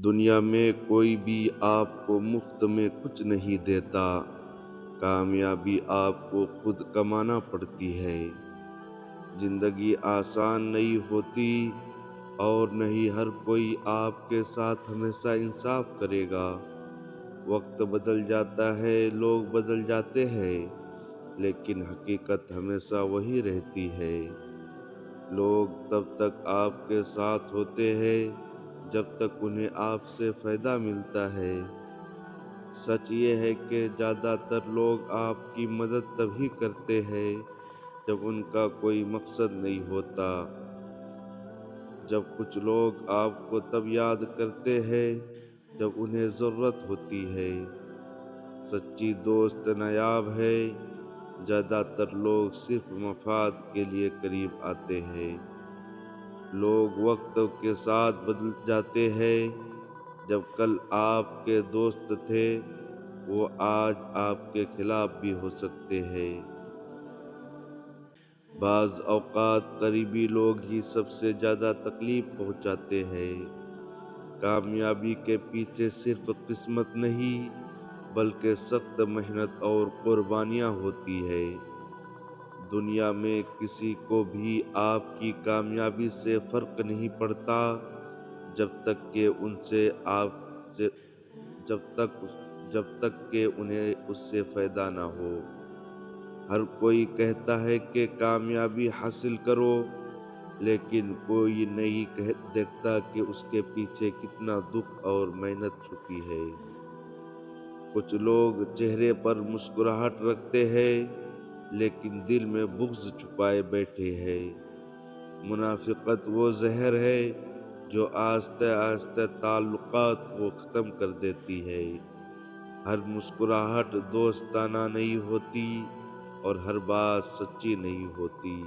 دنیا میں کوئی بھی آپ کو مفت میں کچھ نہیں دیتا، کامیابی آپ کو خود کمانا پڑتی ہے۔ زندگی آسان نہیں ہوتی اور نہیں ہر کوئی آپ کے ساتھ ہمیشہ انصاف کرے گا۔ وقت بدل جاتا ہے، لوگ بدل جاتے ہیں، لیکن حقیقت ہمیشہ وہی رہتی ہے۔ لوگ تب تک آپ کے ساتھ ہوتے ہیں جب تک انہیں آپ سے فائدہ ملتا ہے۔ سچ یہ ہے کہ زیادہ تر لوگ آپ کی مدد تبھی کرتے ہیں جب ان کا کوئی مقصد نہیں ہوتا۔ جب کچھ لوگ آپ کو تب یاد کرتے ہیں جب انہیں ضرورت ہوتی ہے۔ سچی دوست نایاب ہے۔ زیادہ تر لوگ صرف مفاد کے لیے قریب آتے ہیں۔ لوگ وقت کے ساتھ بدل جاتے ہیں۔ جب کل آپ کے دوست تھے، وہ آج آپ کے خلاف بھی ہو سکتے ہیں۔ بعض اوقات قریبی لوگ ہی سب سے زیادہ تکلیف پہنچاتے ہیں۔ کامیابی کے پیچھے صرف قسمت نہیں، بلکہ سخت محنت اور قربانیاں ہوتی ہے۔ دنیا میں کسی کو بھی آپ کی کامیابی سے فرق نہیں پڑتا جب تک کہ انہیں اس سے فائدہ نہ ہو۔ ہر کوئی کہتا ہے کہ کامیابی حاصل کرو، لیکن کوئی نہیں دیکھتا کہ اس کے پیچھے کتنا دکھ اور محنت چھپی ہے۔ کچھ لوگ چہرے پر مسکراہٹ رکھتے ہیں، لیکن دل میں بغض چھپائے بیٹھے ہیں۔ منافقت وہ زہر ہے جو آہستہ آہستہ تعلقات کو ختم کر دیتی ہے۔ ہر مسکراہٹ دوستانہ نہیں ہوتی اور ہر بات سچی نہیں ہوتی۔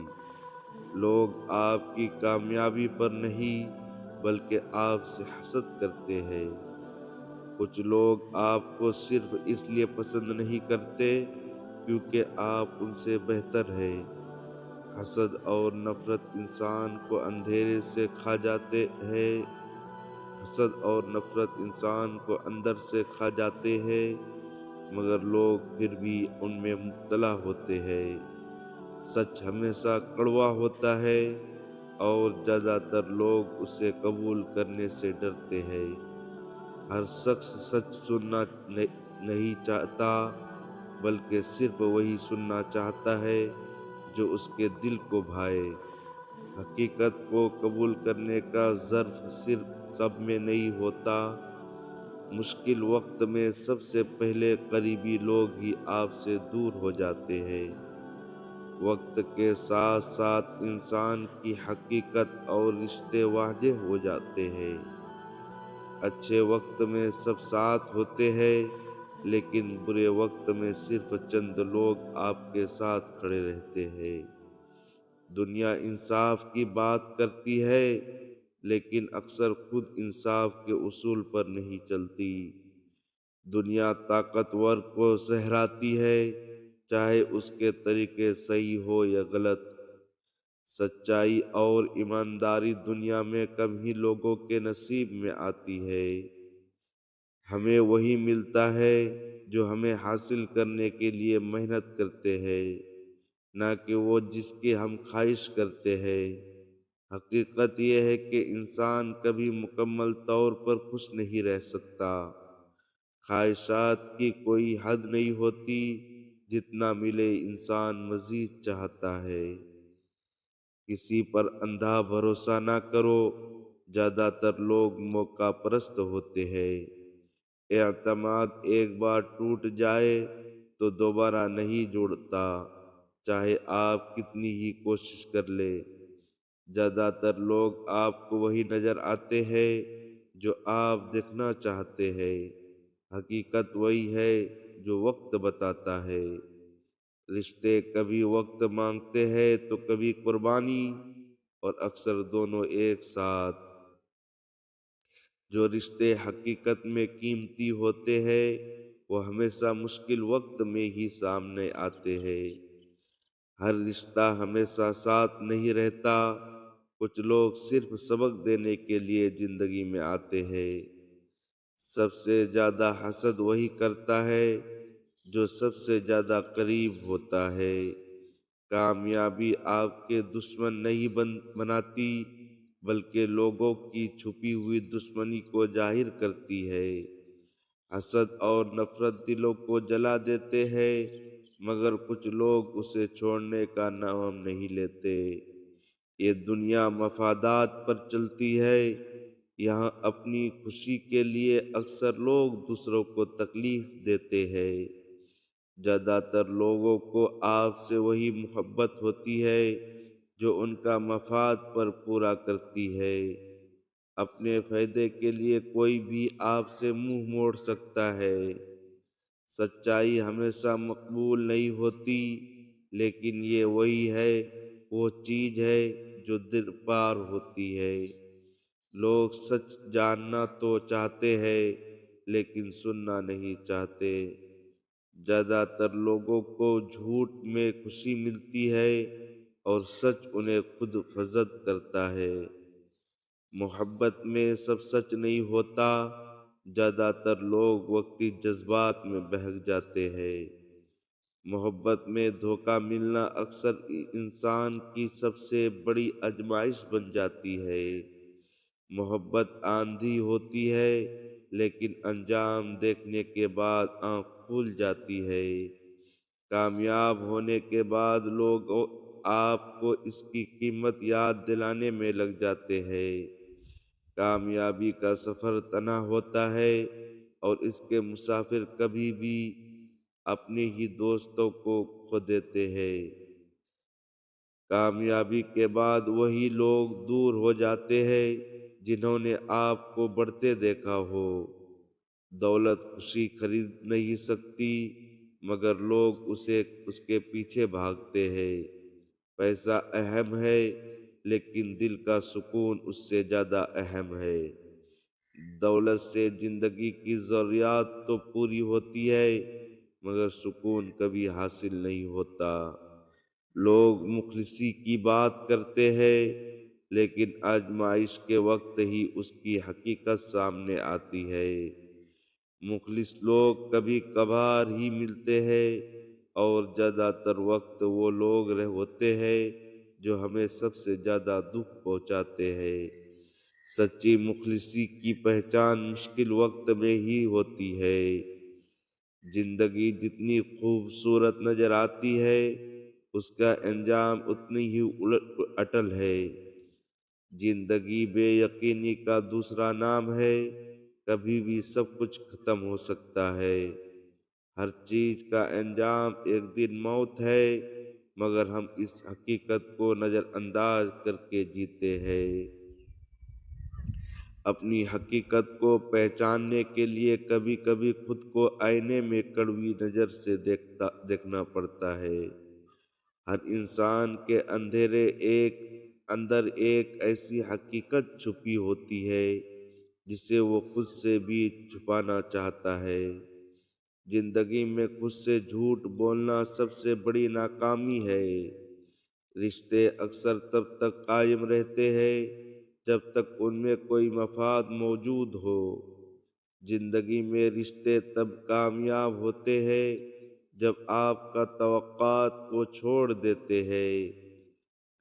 لوگ آپ کی کامیابی پر نہیں، بلکہ آپ سے حسد کرتے ہیں۔ کچھ لوگ آپ کو صرف اس لیے پسند نہیں کرتے کیونکہ آپ ان سے بہتر ہیں۔ حسد اور نفرت انسان کو اندھیرے سے کھا جاتے ہیں۔ اندر سے کھا جاتے ہیں، مگر لوگ پھر بھی ان میں مبتلا ہوتے ہیں۔ سچ ہمیشہ کڑوا ہوتا ہے اور زیادہ تر لوگ اسے قبول کرنے سے ڈرتے ہیں۔ ہر شخص سچ سننا نہیں چاہتا، بلکہ صرف وہی سننا چاہتا ہے جو اس کے دل کو بھائے۔ حقیقت کو قبول کرنے کا ظرف صرف سب میں نہیں ہوتا۔ مشکل وقت میں سب سے پہلے قریبی لوگ ہی آپ سے دور ہو جاتے ہیں۔ وقت کے ساتھ ساتھ انسان کی حقیقت اور رشتے واضح ہو جاتے ہیں۔ اچھے وقت میں سب ساتھ ہوتے ہیں، لیکن برے وقت میں صرف چند لوگ آپ کے ساتھ کھڑے رہتے ہیں۔ دنیا انصاف کی بات کرتی ہے، لیکن اکثر خود انصاف کے اصول پر نہیں چلتی۔ دنیا طاقتور کو سہراتی ہے، چاہے اس کے طریقے صحیح ہو یا غلط۔ سچائی اور ایمانداری دنیا میں کم ہی لوگوں کے نصیب میں آتی ہے۔ ہمیں وہی ملتا ہے جو ہمیں حاصل کرنے کے لیے محنت کرتے ہیں، نہ کہ وہ جس کی ہم خواہش کرتے ہیں۔ حقیقت یہ ہے کہ انسان کبھی مکمل طور پر خوش نہیں رہ سکتا۔ خواہشات کی کوئی حد نہیں ہوتی، جتنا ملے انسان مزید چاہتا ہے۔ کسی پر اندھا بھروسہ نہ کرو، زیادہ تر لوگ موقع پرست ہوتے ہیں۔ اعتماد ایک بار ٹوٹ جائے تو دوبارہ نہیں جڑتا، چاہے آپ کتنی ہی کوشش کر لیں۔ زیادہ تر لوگ آپ کو وہی نظر آتے ہیں جو آپ دیکھنا چاہتے ہیں۔ حقیقت وہی ہے جو وقت بتاتا ہے۔ رشتے کبھی وقت مانگتے ہیں تو کبھی قربانی، اور اکثر دونوں ایک ساتھ۔ جو رشتے حقیقت میں قیمتی ہوتے ہیں، وہ ہمیشہ مشکل وقت میں ہی سامنے آتے ہیں۔ ہر رشتہ ہمیشہ ساتھ نہیں رہتا۔ کچھ لوگ صرف سبق دینے کے لیے زندگی میں آتے ہیں، سب سے زیادہ حسد وہی کرتا ہے جو سب سے زیادہ قریب ہوتا ہے۔ کامیابی آپ کے دشمن نہیں بناتی، بلکہ لوگوں کی چھپی ہوئی دشمنی کو ظاہر کرتی ہے۔ حسد اور نفرت دلوں کو جلا دیتے ہیں، مگر کچھ لوگ اسے چھوڑنے کا نام نہیں لیتے۔ یہ دنیا مفادات پر چلتی ہے۔ یہاں اپنی خوشی کے لیے اکثر لوگ دوسروں کو تکلیف دیتے ہیں۔ زیادہ تر لوگوں کو آپ سے وہی محبت ہوتی ہے جو ان کا مفاد پر پورا کرتی ہے۔ اپنے فائدے کے لیے کوئی بھی آپ سے منہ موڑ سکتا ہے۔ سچائی ہمیشہ مقبول نہیں ہوتی، لیکن یہ وہی ہے، وہ چیز ہے جو دل پار ہوتی ہے۔ لوگ سچ جاننا تو چاہتے ہیں، لیکن سننا نہیں چاہتے۔ زیادہ تر لوگوں کو جھوٹ میں خوشی ملتی ہے اور سچ انہیں خود فزد کرتا ہے۔ محبت میں سب سچ نہیں ہوتا۔ زیادہ تر لوگ وقتی جذبات میں بہک جاتے ہیں۔ محبت میں دھوکہ ملنا اکثر انسان کی سب سے بڑی آزمائش بن جاتی ہے۔ محبت آندھی ہوتی ہے، لیکن انجام دیکھنے کے بعد آنکھ کھل جاتی ہے۔ کامیاب ہونے کے بعد لوگ آپ کو اس کی قیمت یاد دلانے میں لگ جاتے ہیں۔ کامیابی کا سفر تنہا ہوتا ہے، اور اس کے مسافر کبھی بھی اپنے ہی دوستوں کو کھو دیتے ہیں۔ کامیابی کے بعد وہی لوگ دور ہو جاتے ہیں جنہوں نے آپ کو بڑھتے دیکھا ہو۔ دولت خوشی خرید نہیں سکتی، مگر لوگ اس کے پیچھے بھاگتے ہیں۔ پیسہ اہم ہے، لیکن دل کا سکون اس سے زیادہ اہم ہے۔ دولت سے زندگی کی ضروریات تو پوری ہوتی ہے، مگر سکون کبھی حاصل نہیں ہوتا۔ لوگ مخلصی کی بات کرتے ہیں، لیکن آزمائش کے وقت ہی اس کی حقیقت سامنے آتی ہے۔ مخلص لوگ کبھی کبھار ہی ملتے ہیں، اور زیادہ تر وقت وہ لوگ ہوتے ہیں جو ہمیں سب سے زیادہ دکھ پہنچاتے ہیں۔ سچی مخلصی کی پہچان مشکل وقت میں ہی ہوتی ہے۔ زندگی جتنی خوبصورت نظر آتی ہے، اس کا انجام اتنی ہی اٹل ہے۔ زندگی بے یقینی کا دوسرا نام ہے۔ کبھی بھی سب کچھ ختم ہو سکتا ہے۔ ہر چیز کا انجام ایک دن موت ہے، مگر ہم اس حقیقت کو نظر انداز کر کے جیتے ہیں۔ اپنی حقیقت کو پہچاننے کے لیے کبھی کبھی خود کو آئینے میں کڑوی نظر سے دیکھنا پڑتا ہے۔ ہر انسان کے اندر ایک ایسی حقیقت چھپی ہوتی ہے جسے وہ خود سے بھی چھپانا چاہتا ہے۔ زندگی میں خود سے جھوٹ بولنا سب سے بڑی ناکامی ہے۔ رشتے اکثر تب تک قائم رہتے ہیں جب تک ان میں کوئی مفاد موجود ہو۔ زندگی میں رشتے تب کامیاب ہوتے ہیں جب آپ کا توقعات کو چھوڑ دیتے ہیں۔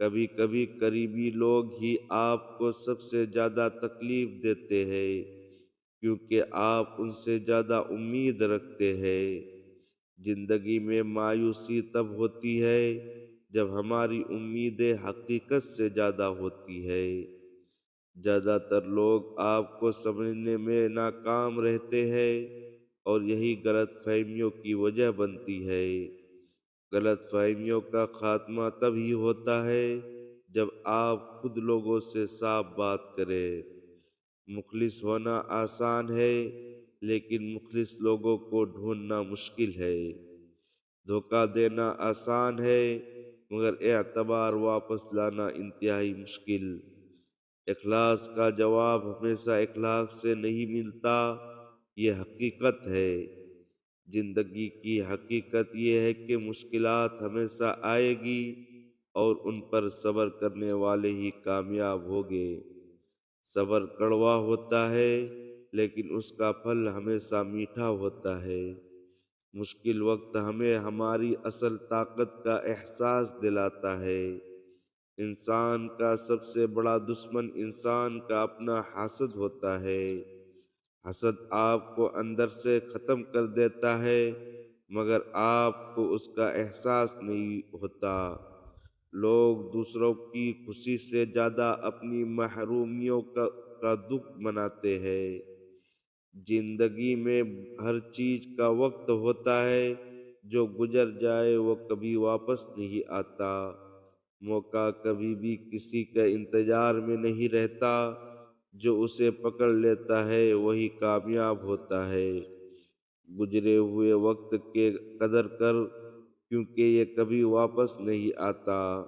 کبھی کبھی قریبی لوگ ہی آپ کو سب سے زیادہ تکلیف دیتے ہیں، کیونکہ آپ ان سے زیادہ امید رکھتے ہیں۔ زندگی میں مایوسی تب ہوتی ہے جب ہماری امیدیں حقیقت سے زیادہ ہوتی ہے۔ زیادہ تر لوگ آپ کو سمجھنے میں ناکام رہتے ہیں، اور یہی غلط فہمیوں کی وجہ بنتی ہے۔ غلط فہمیوں کا خاتمہ تب ہی ہوتا ہے جب آپ خود لوگوں سے صاف بات کریں۔ مخلص ہونا آسان ہے، لیکن مخلص لوگوں کو ڈھونڈنا مشکل ہے۔ دھوکہ دینا آسان ہے، مگر اعتبار واپس لانا انتہائی مشکل۔ اخلاص کا جواب ہمیشہ اخلاص سے نہیں ملتا، یہ حقیقت ہے۔ زندگی کی حقیقت یہ ہے کہ مشکلات ہمیشہ آئے گی، اور ان پر صبر کرنے والے ہی کامیاب ہوں گے۔ صبر کڑوا ہوتا ہے، لیکن اس کا پھل ہمیشہ میٹھا ہوتا ہے۔ مشکل وقت ہمیں ہماری اصل طاقت کا احساس دلاتا ہے۔ انسان کا سب سے بڑا دشمن انسان کا اپنا حسد ہوتا ہے۔ حسد آپ کو اندر سے ختم کر دیتا ہے، مگر آپ کو اس کا احساس نہیں ہوتا۔ لوگ دوسروں کی خوشی سے زیادہ اپنی محرومیوں کا دکھ مناتے ہیں۔ زندگی میں ہر چیز کا وقت ہوتا ہے، جو گزر جائے وہ کبھی واپس نہیں آتا۔ موقع کبھی بھی کسی کے انتظار میں نہیں رہتا، جو اسے پکڑ لیتا ہے وہی کامیاب ہوتا ہے۔ گزرے ہوئے وقت کے قدر کر، کیونکہ یہ کبھی واپس نہیں آتا۔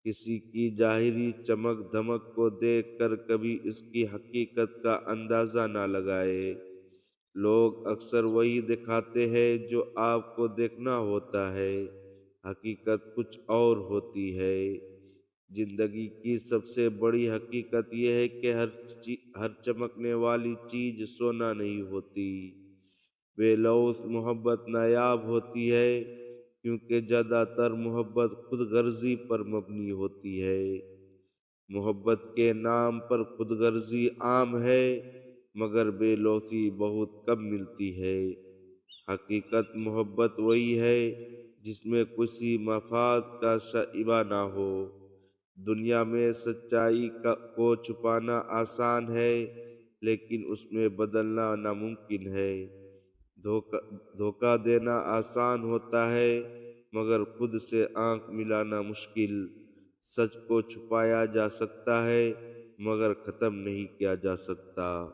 کسی کی ظاہری چمک دھمک کو دیکھ کر کبھی اس کی حقیقت کا اندازہ نہ لگائے۔ لوگ اکثر وہی دکھاتے ہیں جو آپ کو دیکھنا ہوتا ہے، حقیقت کچھ اور ہوتی ہے۔ زندگی کی سب سے بڑی حقیقت یہ ہے کہ ہر چمکنے والی چیز سونا نہیں ہوتی۔ بے لوث محبت نایاب ہوتی ہے، کیونکہ زیادہ تر محبت خود غرضی پر مبنی ہوتی ہے۔ محبت کے نام پر خود غرضی عام ہے، مگر بے لوثی بہت کم ملتی ہے۔ حقیقت محبت وہی ہے جس میں کسی مفاد کا شائبہ نہ ہو۔ دنیا میں سچائی کو چھپانا آسان ہے، لیکن اس میں بدلنا ناممکن ہے۔ دھوکہ دینا آسان ہوتا ہے، مگر خود سے آنکھ ملانا مشکل۔ سچ کو چھپایا جا سکتا ہے، مگر ختم نہیں کیا جا سکتا۔